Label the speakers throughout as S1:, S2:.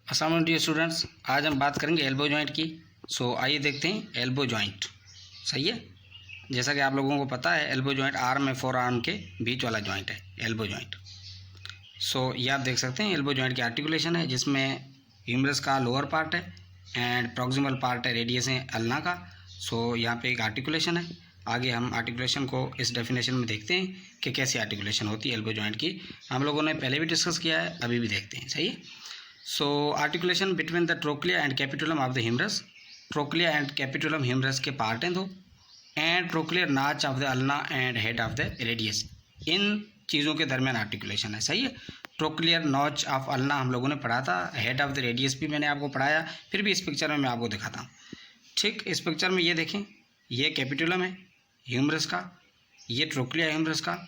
S1: अस्सलाम वालेकुम dear students, आज हम बात करेंगे एल्बो जॉइंट की। आइए देखते हैं एल्बो जॉइंट। सही है, जैसा कि आप लोगों को पता है एल्बो जॉइंट आर्म में फोर आर्म के बीच वाला जॉइंट है एल्बो जॉइंट। ये आप देख सकते हैं एल्बो जॉइंट की आर्टिकुलेशन है, जिसमें ह्यूमरस का लोअर पार्ट है एंड प्रॉक्सिमल पार्ट है रेडियस है अल्ना का। यहाँ पे एक आर्टिकुलेशन है। आगे हम आर्टिकुलेशन को इस डेफिनेशन में देखते हैं कि कैसी आर्टिकुलेशन होती है एल्बो जॉइंट की। हम लोगों ने पहले भी डिस्कस किया है, अभी भी देखते हैं। सही है। Articulation between the trochlea and capitulum of the humerus. Trochlea and capitulum humerus के पार्ट हैं दो, and trochlear notch of the ulna and head of the radius. इन चीज़ों के दरमियान आर्टिकुलेशन है। सही है। ट्रोक्लियर नॉच ऑफ अल्ना हम लोगों ने पढ़ा था, हेड ऑफ द रेडियस भी मैंने आपको पढ़ाया, फिर भी इस पिक्चर में मैं आपको दिखाता हूँ। ठीक, इस पिक्चर में ये देखें, ये कैपिटुलम है ह्यूमरस का, ये ट्रोक्लिया ह्यूमरस का।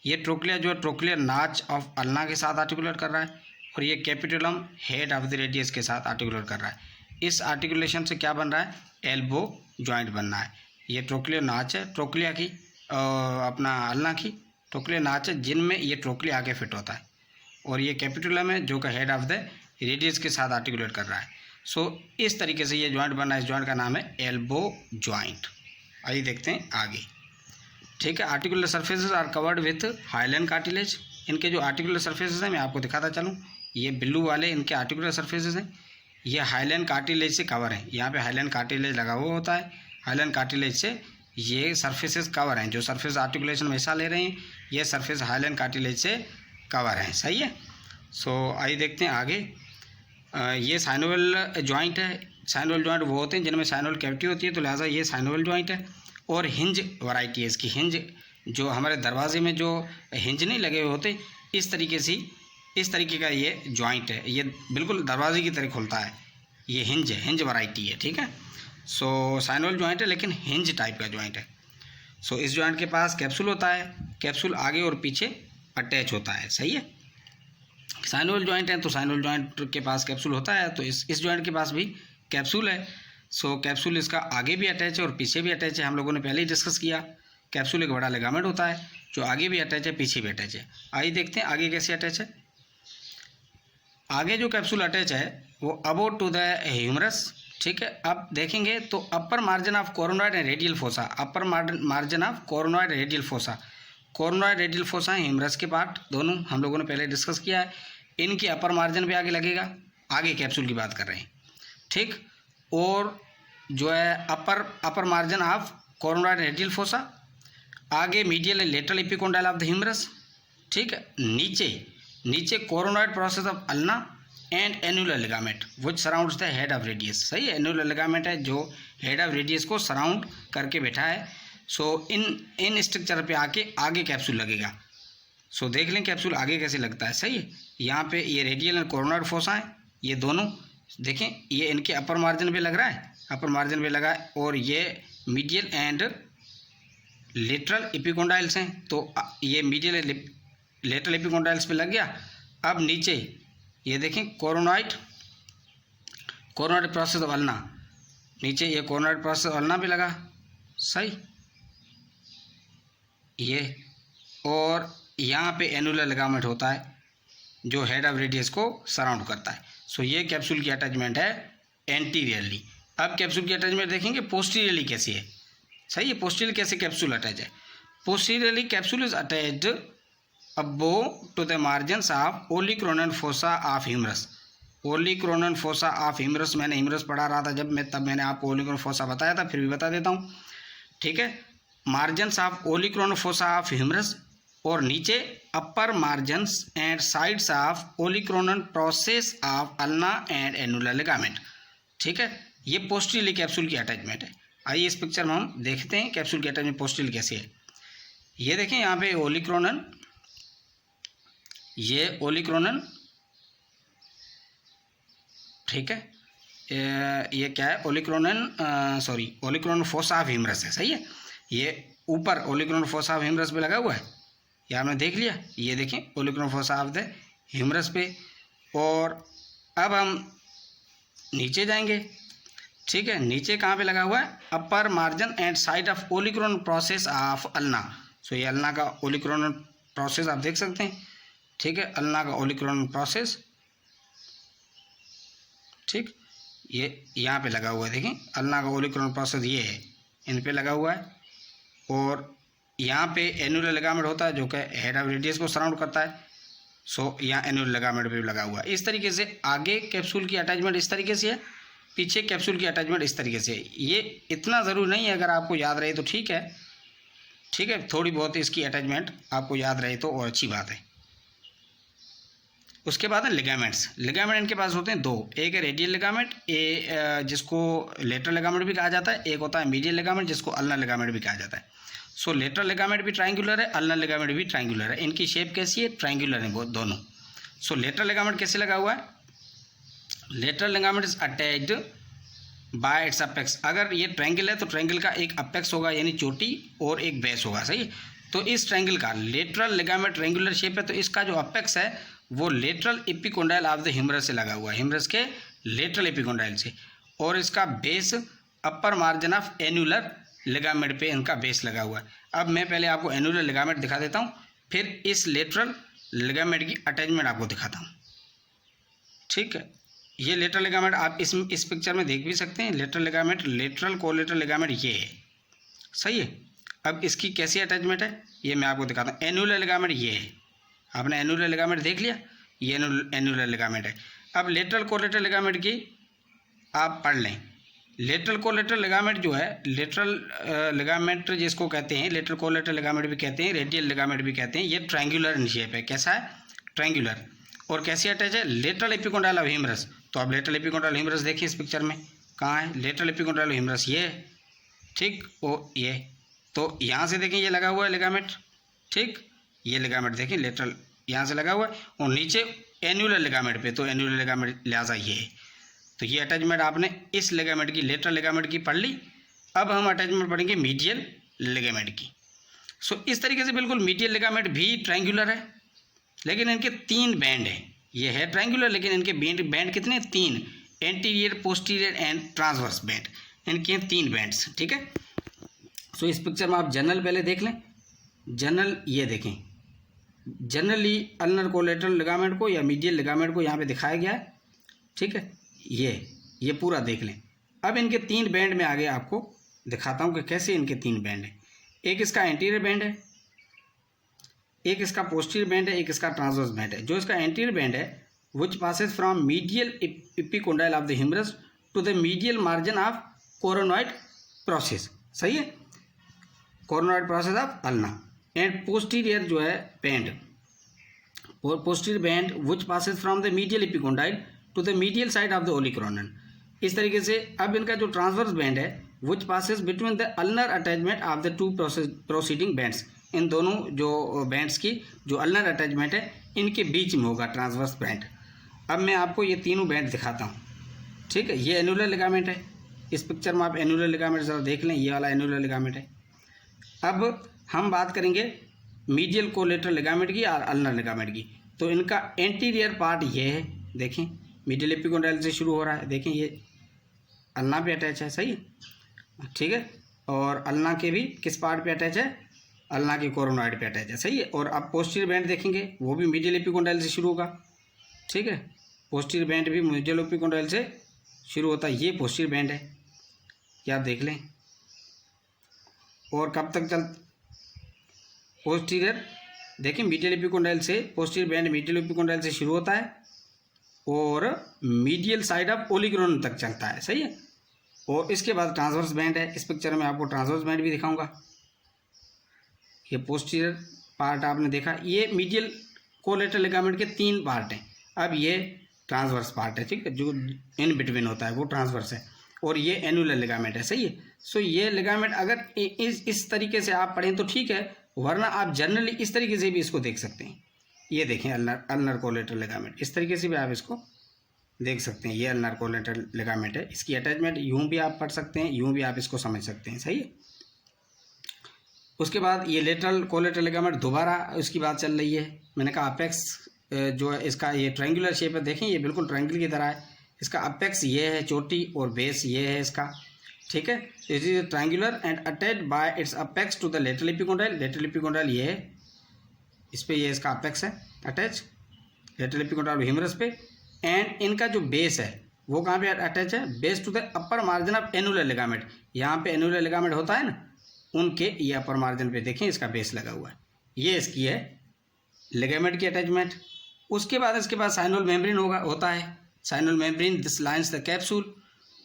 S1: ये ट्रोक्लिया जो है ट्रोक्लियर नाच ऑफ अल्ना के साथ आर्टिकुलेट कर रहा है, और ये capitulum head of the radius के साथ आर्टिकुलेट कर रहा है। इस आर्टिकुलेशन से क्या बन रहा है? एल्बो जॉइंट बनना है। ये ट्रोक्लियर नाच है, ट्रोक्लिया की अपना अल्ना की ट्रोक्लियर नाच है, जिनमें ये ट्रोक्लिया आगे फिट होता है, और ये कैपिटुलम है जो का हेड ऑफ द रेडियस के साथ आर्टिकुलेट कर रहा है। इस तरीके से ये जॉइंट बना है। इस जॉइंट का नाम है एल्बो जॉइंट। आइए देखते हैं आगे। ठीक है। Articular surfaces are covered with hyaline cartilage. इनके जो आर्टिकुलर सर्फेसेस हैं मैं आपको दिखाता चलूँ। ये ब्लू वाले इनके आर्टिकुलर सर्फेसेस हैं, ये हाइलाइन कार्टिलेज से कवर है। यहाँ पे हाइलाइन कार्टिलेज लगा हुआ होता है, हाइलाइन कार्टिलेज से ये सर्फेसेस कवर हैं। जो सर्फेस आर्टिकुलेशन में हिस्सा ले रहे हैं, ये सर्फेस हाइलाइन कार्टिलेज से कवर है। सही है। आइए देखते हैं आगे। ये साइनोवल जॉइंट है। साइनोवल जॉइंट वो होते हैं जिनमें साइनोवल कैविटी होती है, तो लिहाजा ये साइनोवल जॉइंट है। और हिंज वैरायटी है इसकी। हिंज जो हमारे दरवाजे में जो हिंज नहीं लगे हुए होते, इस तरीके का ये जॉइंट है। ये बिल्कुल दरवाजे की तरह खुलता है, ये हिंज है, हिंज वैरायटी है। ठीक है। साइनोवल जॉइंट है लेकिन हिंज टाइप का जॉइंट है। इस जॉइंट के पास कैप्सूल होता है, कैप्सूल आगे और पीछे अटैच होता है। सही है। साइनोवल जॉइंट है तो साइनोवल जॉइंट के पास कैप्सूल होता है, तो इस जॉइंट के पास भी कैप्सूल है। कैप्सूल इसका आगे भी अटैच है और पीछे भी अटैच है। हम लोगों ने पहले ही डिस्कस किया। कैप्सूल एक बड़ा लिगामेंट होता है जो आगे भी अटैच है, पीछे भी अटैच है। आइए देखते हैं आगे कैसे अटैच है। आगे जो कैप्सूल अटैच है वो अबाउट टू द ह्यूमरस। ठीक है। अब देखेंगे तो upper margin of coronoid and radial fossa. Upper margin of coronoid radial fossa. Coronoid radial fossa है ह्यूमरस के पार्ट, दोनों हम लोगों ने पहले डिस्कस किया है। इनकी अपर मार्जिन पे आगे लगेगा, आगे कैप्सूल की बात कर रहे हैं। ठीक। और जो है upper margin of coronoid radial fossa, आगे medial and lateral epicondyle of the humerus. ठीक है। नीचे coronoid process of ulna and annular ligament which surrounds the head of radius. सही है। एनुलर लिगामेंट है जो हेड ऑफ रेडियस को surround करके बैठा है। इन स्ट्रक्चर पे आके आगे कैप्सूल लगेगा। देख लें कैप्सूल आगे कैसे लगता है। सही है। यहाँ पे ये रेडियल एंड कोरोनॉइड फोसा है, ये दोनों देखें, ये इनके अपर मार्जिन पे लग रहा है, अपर मार्जिन पे लगा है, और ये मीडियल एंड लेटरल एपिकोंडाइल्स हैं, तो ये मीडियल लेटरल एपिकोंडाइल्स पे लग गया। अब नीचे ये देखें कोरोनॉइड प्रोसेस ऑफ अल्ना, नीचे ये कोरोनॉइड प्रोसेस ऑफ अल्ना पे लगा। सही। ये और यहाँ पे एनुलर लिगामेंट होता है जो हेड ऑफ रेडियस को सराउंड करता है। ये कैप्सूल की अटैचमेंट है एंटीरियरली। अब कैप्सूल की अटैचमेंट देखेंगे पोस्टीरियरली कैसी है। सही है। पोस्टीरियर कैसे कैप्सूल अटैच है? Posteriorly capsule is attached above to the margins of olecranon fossa of humerus. Olecranon fossa of humerus, मैंने ह्यूमरस पढ़ा रहा था जब तब मैंने आपको ओलिक्रोनल फोसा बताया था, फिर भी बता देता हूँ। ठीक है। Margins of olecranon fossa of humerus, और नीचे upper margins and sides of olecranon process of ulna and annular ligament. ठीक है। ये पोस्टीरियरली कैप्सूल की अटैचमेंट है। आइए इस पिक्चर में हम देखते हैं कैप्सूल की अटैचमेंट पोस्टीरियल कैसे है। ये देखें यहाँ पे ओलिक्रोनल, ये ओलिक्रोनल, ठीक है। ये क्या है? ओलिक्रोनल फोसा ऑफ ह्यूमरस है। सही है। ये ऊपर ओलिक्रोनल फोसा ऑफ ह्यूमरस पे लगा हुआ है, ये आपने देख लिया। ये देखें ओलिक्रोनल फोसा ऑफ द ह्यूमरस पे। और अब हम नीचे जाएंगे। ठीक है। नीचे कहाँ पे लगा हुआ है? Upper margin and side of olecranon process of ulna. ये अल्ना का ओलिक्रोनल प्रोसेस आप देख सकते हैं। ठीक है। अल्ना का ओलिक्रोनल प्रोसेस, ठीक, ये यहाँ पे लगा हुआ है, देखें अल्ना का ओलिक्रॉन प्रोसेस ये है, इन पे लगा हुआ है। और यहाँ पे एनुलर लिगामेंट होता है जो कि हेड ऑफ रेडियस को सराउंड करता है। सो यहाँ एनुलर लिगामेंट भी लगा हुआ है। इस तरीके से आगे कैप्सूल की अटैचमेंट इस तरीके से है, पीछे कैप्सूल की अटैचमेंट इस तरीके से है। ये इतना ज़रूरी नहीं है, अगर आपको याद रहे तो ठीक है, ठीक है, थोड़ी बहुत इसकी अटैचमेंट आपको याद रहे तो और अच्छी बात है। उसके बाद है लिगामेंट्स। लिगामेंट इनके पास होते हैं दो, एक है रेडियल लिगामेंट, जिसको लेटरल लिगामेंट भी कहा जाता है, एक होता है मीडियल लिगामेंट जिसको अल्नर लिगामेंट भी कहा जाता है। सो लेटरल लिगामेंट भी ट्रायंगुलर है, अल्नर लिगामेंट भी ट्रायंगुलर है। इनकी शेप कैसी है? ट्रायंगुलर है वो दोनों। सो लेटरल लिगामेंट कैसे लगा हुआ है? Lateral ligament is attached by its apex. अगर ये ट्रायंगल है तो ट्रायंगल का एक अपेक्स होगा यानी चोटी और एक बेस होगा, सही। तो इस ट्रायंगल का लेटरल लिगामेंट ट्रायंगुलर शेप है, तो इसका जो अपेक्स है वो lateral epicondyle of the humerus से लगा हुआ है, ह्यूमरस के लेटरल एपिकोंडाइल से। और इसका base upper margin of annular ligament पे इनका बेस लगा हुआ है। अब मैं पहले आपको एनुलर लिगामेंट दिखा देता हूँ, फिर इस लेटरल लिगामेंट की अटैचमेंट आपको दिखाता हूँ, ठीक है। ये लेटरल लिगामेंट आप इस पिक्चर में देख भी सकते हैं। Lateral ligament, lateral collateral ligament ये है, सही है। अब इसकी कैसी अटैचमेंट है ये मैं आपको दिखाता हूँ। एनुलर लिगामेंट ये है, आपने एनुलर लिगामेंट देख लिया, ये एनुलर लिगामेंट है। अब लेटरल कोलेटरल लिगामेंट की आप पढ़ लें। लेटरल कोलेटरल लिगामेंट जो है, लेटरल लिगामेंट जिसको कहते हैं, लेटरल कोलेटरल लिगामेंट भी कहते हैं, रेडियल लिगामेंट भी कहते हैं। ये ट्रायंगुलर इन शेप है। कैसा है? ट्रायंगुलर। और कैसे अटैच है? Lateral epicondyle of humerus. तो आप लेटरल एपिकोंडाइल ह्यूमरस देखिए इस पिक्चर में, कहाँ है लेटरल एपिकोंडाइल ऑफ ह्यूमरस? ये है, ठीक। ओ ये तो यहाँ से देखें ये लगा हुआ है लिगामेंट, ठीक। ये लिगामेंट देखें लेटरल यहाँ से लगा हुआ है, और नीचे एनुलर लिगामेंट पे, तो एनुलर लिगामेंट लिहाजा ये है। तो ये अटैचमेंट आपने इस लिगामेंट की, लेटरल लिगामेंट की पढ़ ली। अब हम अटैचमेंट पढ़ेंगे मीडियल लिगामेंट की। सो इस तरीके से बिल्कुल मीडियल लिगामेंट भी ट्रायंगुलर है, लेकिन इनके तीन बैंड हैं। ये है ट्रायंगुलर लेकिन इनके बैंड कितने? तीन, anterior, posterior and transverse band. इनके तीन बैंड्स, ठीक है। सो इस पिक्चर में आप जनरल पहले देख लें। जनरल ये देखें, जनरली अल्नर कोलेटरल लिगामेंट को या मीडियल लिगामेंट को यहाँ पे दिखाया गया है, ठीक है। ये पूरा देख लें। अब इनके तीन बैंड में आगे आपको दिखाता हूँ कि कैसे इनके तीन बैंड हैं। एक इसका एंटीरियर बैंड है, एक इसका पोस्टीरियर बैंड है, एक इसका ट्रांसवर्स बैंड है। जो इसका एंटीरियर बैंड है which passes from medial epicondyle of the humerus to the medial margin of coronoid process, सही है, coronoid process of ulna. And posterior जो है बैंड, और posterior band which passes from the medial epicondyle to the medial side of the olecranon. इस तरीके से अब इनका जो ट्रांसवर्स बैंड है which passes between the ulnar attachment of the two proceeding bands. इन दोनों जो बैंड्स की जो अल्नर अटैचमेंट है इनके बीच में होगा ट्रांसवर्स बैंड। अब मैं आपको ये तीनों बैंड दिखाता हूँ, ठीक है। ये एनुलर लिगामेंट है। इस पिक्चर में आप एनुलर लिगामेंट ज़रा देख लें, ये वाला एनुलर लिगामेंट है। अब हम बात करेंगे मीडियल कोलेटरल लिगामेंट की और अल्नर लिगामेंट की। तो इनका एंटीरियर पार्ट ये है, देखें मीडियल एपिकोंडाइल से शुरू हो रहा है, देखें ये अल्ना पे अटैच है, सही है, ठीक है। और अल्ना के भी किस पार्ट पे अटैच है? अल्ना के कोरोनॉइड पे अटैच है, सही है। और आप पोस्टीरियर बैंड देखेंगे वो भी मीडियल एपिकोंडाइल से शुरू होगा, ठीक है। पोस्टीरियर बैंड भी मीडियल एपिकोंडाइल से शुरू होता है। ये पोस्टीरियर बैंड है, क्या आप देख लें। और कब तक चल पोस्टीरियर देखिए मीडियल एपिकोंडाइल से, पोस्टीरियर बैंड मीडियल एपिकोंडाइल से शुरू होता है और मीडियल साइड ऑफ ओलिक्रॉन तक चलता है, सही है। और इसके बाद ट्रांसवर्स बैंड है। इस पिक्चर में आपको ट्रांसवर्स बैंड भी दिखाऊंगा। ये पोस्टीरियर पार्ट आपने देखा, ये मीडियल कोलेटरल लिगामेंट के तीन पार्ट हैं। अब ये ट्रांसवर्स पार्ट है, ठीक है, जो इन बिटवीन होता है वो ट्रांसवर्स है। और ये एनुलर लिगामेंट है, सही है। सो ये लिगामेंट अगर इस तरीके से आप पढ़ें तो ठीक है, वरना आप जनरली इस तरीके से भी इसको देख सकते हैं। ये देखें अल्नर कोलेटरल लिगामेंट, इस तरीके से भी आप इसको देख सकते हैं। ये अल्नर कोलेटरल लिगामेंट है। इसकी अटैचमेंट यूं भी आप पढ़ सकते हैं, यूं भी आप इसको समझ सकते हैं, सही है। उसके बाद ये लेटरल कोलेटरल लिगामेंट दोबारा उसकी बात चल रही है। मैंने कहा अपेक्स जो है इसका ये ट्रायंगुलर शेप है, देखें ये बिल्कुल ट्रायंगल की तरह है। इसका अपेक्स ये है चोटी और बेस ये है इसका, ठीक है। It is triangular and attached by its apex to the lateral epicondyle. Lateral epicondyle ये है, इस पे ये इसका अपेक्स है अटैच लेटरल एपिकोंडाइल ह्यूमरस पे। एंड इनका जो बेस है वो कहाँ पे अटैच है? Base to the upper margin of annular ligament. यहाँ पे एनुलर लिगामेंट होता है ना, उनके ये अपर मार्जिन पे देखें इसका बेस लगा हुआ है, ये इसकी है लिगामेंट की अटैचमेंट। उसके बाद इसके पास साइनोल मेम्ब्रेन होता है। Synovial membrane this lines the capsule.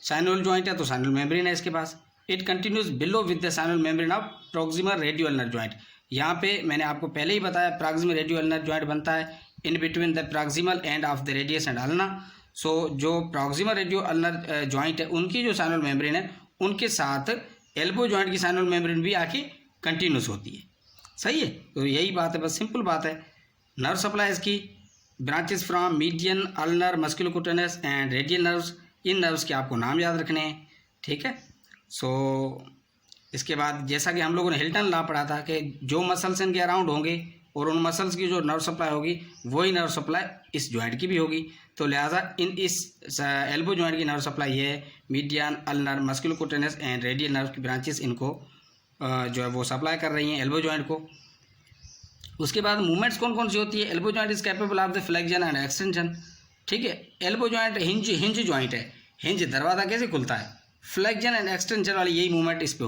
S1: Synovial joint है तो साइनोल मेम्ब्रेन है इसके पास। It continues below with the synovial membrane of proximal radio ulnar joint. यहाँ पे मैंने आपको पहले ही बताया प्रॉक्सिमल रेडियो अल्नर जॉइंट बनता है in between the proximal end of the radius and ulna. So जो प्रॉक्सिमल रेडियो अल्नर जॉइंट है उनकी जो साइनोल मेम्ब्रेन है उनके साथ एल्बो जॉइंट की साइनोल मेम्ब्रेन भी आके कंटिन्यूस होती है। सही है, तो यही बात है, बस सिंपल बात है। नर्व सप्लाई इसकी branches from median ulnar musculocutaneous and radial nerves. इन नर्व्स के आपको नाम याद रखने हैं, ठीक है। सो इसके बाद जैसा कि हम लोगों ने हिल्टन लॉ पढ़ा था कि जो मसल्स इनके अराउंड होंगे और उन मसल्स की जो नर्व सप्लाई होगी वही नर्व सप्लाई इस जॉइंट की भी होगी। तो लिहाजा इस एल्बो जॉइंट की नर्व सप्लाई ये है median ulnar musculocutaneous and radial nerve की ब्रांचेस इनको जो है वो सप्लाई कर रही हैं एल्बो जॉइंट को। उसके बाद मूवमेंट्स कौन कौन सी होती है? Elbow joint is capable of the flexion and extension, ठीक है। एल्बो जॉइंट हिंज जॉइंट है, हिंज दरवाज़ा कैसे खुलता है, फ्लेक्शन एंड एक्सटेंशन वाली यही मूवमेंट इस पर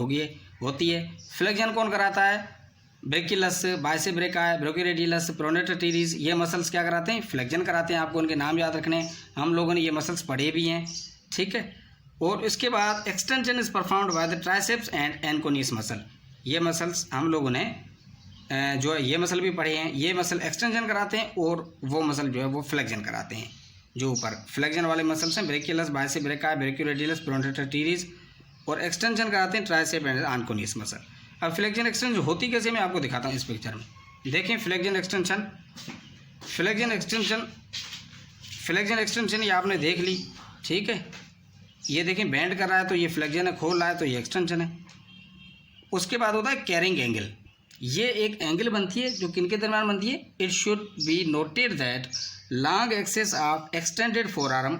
S1: होती है। फ्लेक्शन कौन कराता है? ब्रेकिलस, बाइसेप ब्रेका, ब्रोकियोरेडियलस, प्रोनेटर टीरीज, ये मसल्स क्या कराते हैं? फ्लेक्शन कराते हैं। आपको उनके नाम याद रखने हैं, हम लोगों ने ये मसल्स पढ़े भी हैं, ठीक है। और इसके बाद extension is performed by the triceps and anconeus muscle. ये मसल्स हम लोगों ने जो है ये मसल भी पढ़े हैं। ये मसल एक्सटेंशन कराते हैं और वो मसल जो है वो फ्लेक्शन कराते हैं। जो ऊपर फ्लेक्शन वाले मसल्स हैं ब्रेकिलस, बाइसेप ब्रेका, ब्रोकियोरेडियलस, प्रोनेटर टीरीज, और एक्सटेंशन कराते हैं ट्राइसेप एंड एनकोनियस मसल। अब फ्लेक्शन एक्सटेंशन होती कैसे मैं आपको दिखाता हूँ इस पिक्चर में। देखें फ्लेक्शन एक्सटेंशन ये आपने देख ली, ठीक है। ये देखें बेंड कर रहा है तो ये फ्लेक्शन है, खोल रहा है तो ये एक्सटेंशन है। उसके बाद होता है कैरिंग एंगल। ये एक एंगल बनती है जो किनके दरम्यान बनती है? It should be noted that long axis of extended four arm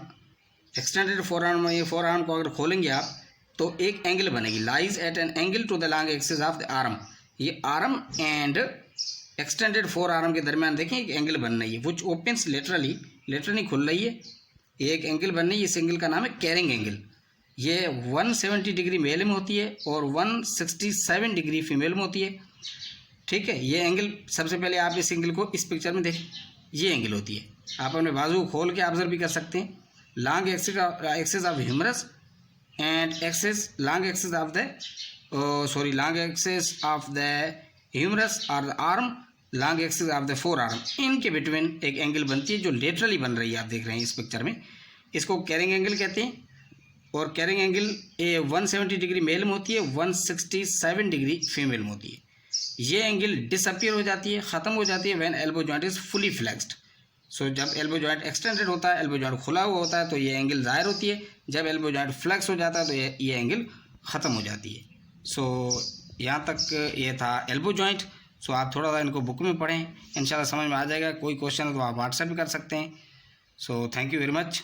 S1: में ये फोर आर्म को अगर खोलेंगे आप तो एक एंगल बनेगी, lies at an angle to the long axis of the arm. ये arm and extended forearm के दरमियान देखें एक एंगल बन रही है, विच ओपन्स लेटरली खुल रही है, एक एंगल बन रही है। इस एंगल का नाम है कैरिंग एंगल। ये 170 डिग्री मेल में होती है और 167 डिग्री फीमेल में होती है, ठीक है। ये एंगल सबसे पहले आप इस एंगल को इस पिक्चर में देखें, ये एंगल होती है। आप अपने बाजू को खोल के ऑब्जर्व भी कर सकते हैं। Long axis of humerus and long axis of the humerus और the arm, long axis of the forearm, इनके बिटवीन एक एंगल बनती है जो लेटरली बन रही है। आप देख रहे हैं इस पिक्चर में, इसको कैरिंग एंगल कहते हैं। और कैरिंग एंगल 170 डिग्री मेल में होती है, 167 डिग्री फीमेल में होती है। ये एंगल डिसअपियर हो जाती है, ख़त्म हो जाती है when elbow joint is fully flexed. So जब एल्बो जॉइंट एक्सटेंडेड होता है, एल्बो जॉइंट खुला हुआ होता है तो ये एंगल ज़ाहिर होती है। जब एल्बो जॉइंट फ्लेक्स हो जाता है तो ये एंगल ख़त्म हो जाती है। सो यहाँ तक ये था एल्बो जॉइंट। सो आप थोड़ा सा इनको बुक में पढ़ें, इंशाल्लाह समझ में आ जाएगा। कोई क्वेश्चन है तो आप व्हाट्सएप भी कर सकते हैं। So thank you very much.